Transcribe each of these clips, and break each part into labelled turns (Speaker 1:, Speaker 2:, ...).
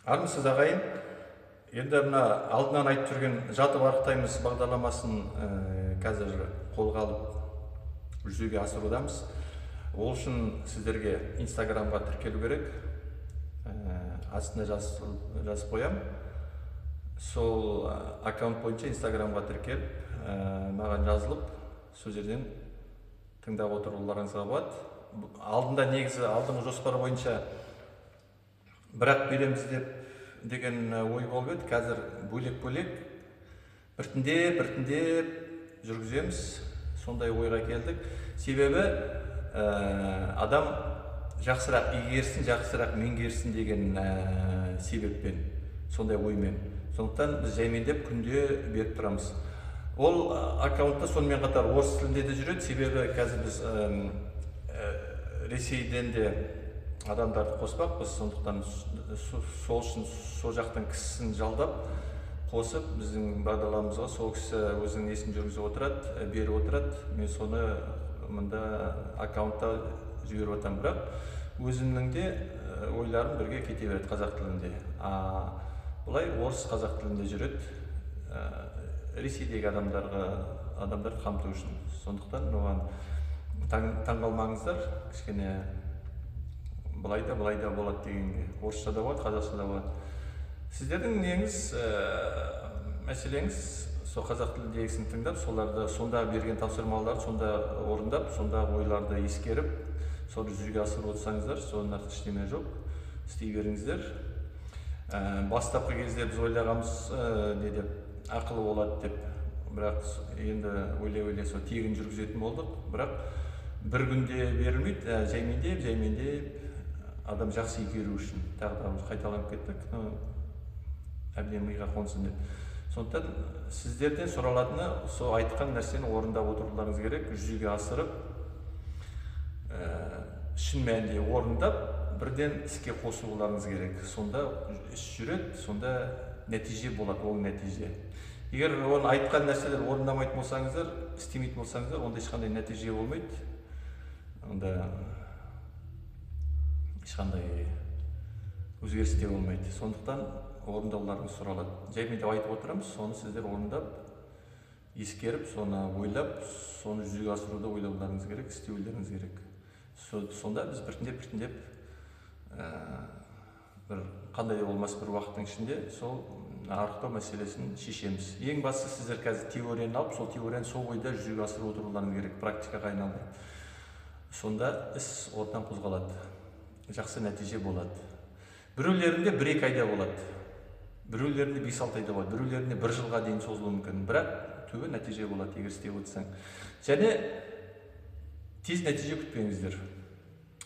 Speaker 1: Армысыз ағайын. Енді мына алдынан айтып жүрген жатып арықтаймыз бағдарламасын қазір қолға алып жүзеге асырудамыз. Ол үшін сіздерге Инстаграмға тіркелу керек. Астына жазып қоям. Сол аккаунт бойынша Инстаграмға тіркеліп, маған жазылып, сол жерден тыңдап отыруларыңызға болады. Алдында негізі алдыңғы жоспар бойынша бірақ береміз деген ой болып еді. Қазір бөлек-бөлек біртіндеп жүргіземіз. Сондай ойға келдік. Себебі адам жақсырақ игерсін, жақсырақ меңгерсін деген себеппен, сондай оймен. Сондықтан біз жаймендеп күнде беріп тұрамыз. Ол аккаунтта сонымен қатар орыс тілінде де жүреді. Себебі қазір біз Ресейден де адамдарды қоспақпыз. Сондықтан сол үшін сол жақтан кісісін жалдап қосып, біздің бағдарламамызға сол кісі өзінің есін жүргізіп отырады, беріп отырады. Мен соны мында аккаунтта жіберіп отырмын, бірақ өзімнің де ойларым бірге кете береді қазақ тілінде. Бұлай орыс қазақ тілінде жүреді. Ресейдегі адамдарды қамту үшін. Сондықтан оған таңғалмаңыздар, кішкене былай да болады дегенге. Орысша да болады, қазақша да болады. Сіздердің неңіз, мәселеңіз сол қазақ тіліндегісін тыңдап, сонда берген тапсырмаларды сонда орындап, сонда ойларды ескеріп, соны жүзеге асырып отырсаңыздар, соның артық ештеме жоқ, істей беріңіздер. Бастапқы кезде біз ойлағанбыз не деп, ақылы болады деп, бірақ енді ойлай сол тегін жүргізетін болдық. Бірақ бір күнде берілмейді, жаймендеп адам жақсы игеру үшін. Тағы да қайталанып кеттік, әбден миға қонсын деп. Сондықтан сіздерден сұралатыны сол айтқан нәрсені орындап отыруларыңыз керек, жүзеге асырып, шын мәнінде орындап, бірден іске қосуларыңыз керек. Сонда іс жүреді, сонда нәтиже болады, ол нәтиже. Егер оны айтқан нәрселер орындамайтын болсаңыздар, істемейтін болсаңыздар, онда ешқандай нәтиже болмайды. Онда ешқандай өзгеріс те болмайды. Сондықтан орындауларыңыз сұралады. Жаймендеп айтып отырамыз, соны сіздер орындап, ескеріп, соны ойлап, соны жүзеге асыруды ойлауларыңыз керек, істеулеріңіз керек. Сонда біз біртіндеп бір қандай да болмас бір уақыттың ішінде сол арықтау мәселесін шешеміз. Ең бастысы сіздер қазір теорияны алып, сол теорияны сол ойда жүзеге асырып отыруларыңыз керек, практикаға айналдырып. Сонда іс орнынан қозғалады, жақсы нәтиже болады. Біреулерінде 1-2 айда болады, біреулерінде 5-6 айда болады, біреулерінде 1 жылға дейін созылуы мүмкін, бірақ түбі нәтиже болады, егер істеп отырсаң. Және тез нәтиже күтпеңіздер.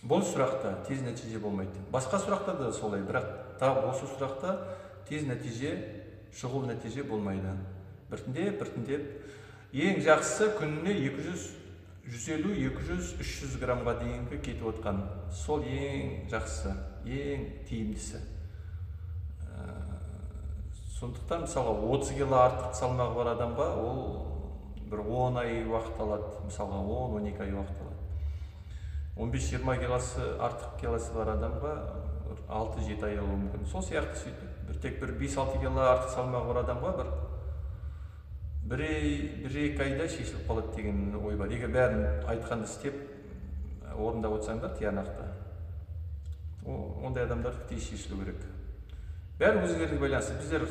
Speaker 1: Бұл сұрақта тез нәтиже болмайды. Басқа сұрақта да солай, бірақ тап осы сұрақта тез нәтиже, шұғыл нәтиже болмайды. Біртіндеп, ең жақсысы күніне 150, 200, 300 граммға дейінгі кетіп отқан. Сол ең жақсысы, ең тиімдісі. Сондықтан, мысалға, 30 кило артық салмағы бар адамға, ол бір 10 ай уақыт алады. Мысалға, 10-12 ай уақыт алады. 15-20 килосы артық килосы бар адамға 6-7 ай алуы мүмкін. Сол сияқты сөйтіп, тек бір 5-6 кило артық салмағы бар адамға бір 1-2 айда шешіліп қалады деген ой бар. Егер бәрін айтқанды істеп, орындап отырсаңдар, тиянақты. Ондай адамдарды тез шешілу керек. Бәрі өзіңізге байланысты. Біздер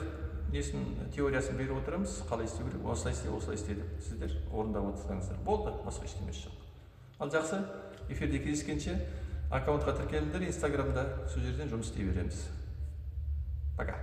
Speaker 1: теориясын беріп отырамыз, қалай істеу керек, осылай істе деп. Сіздер орындап отырсаңыздар. Болды, басқа ештемесі жоқ. Ал жақсы, эфирде кездескенше аккаунтқа тіркеліңдер, Инстаграмда сол жерден жұмыс істей береміз. Пока.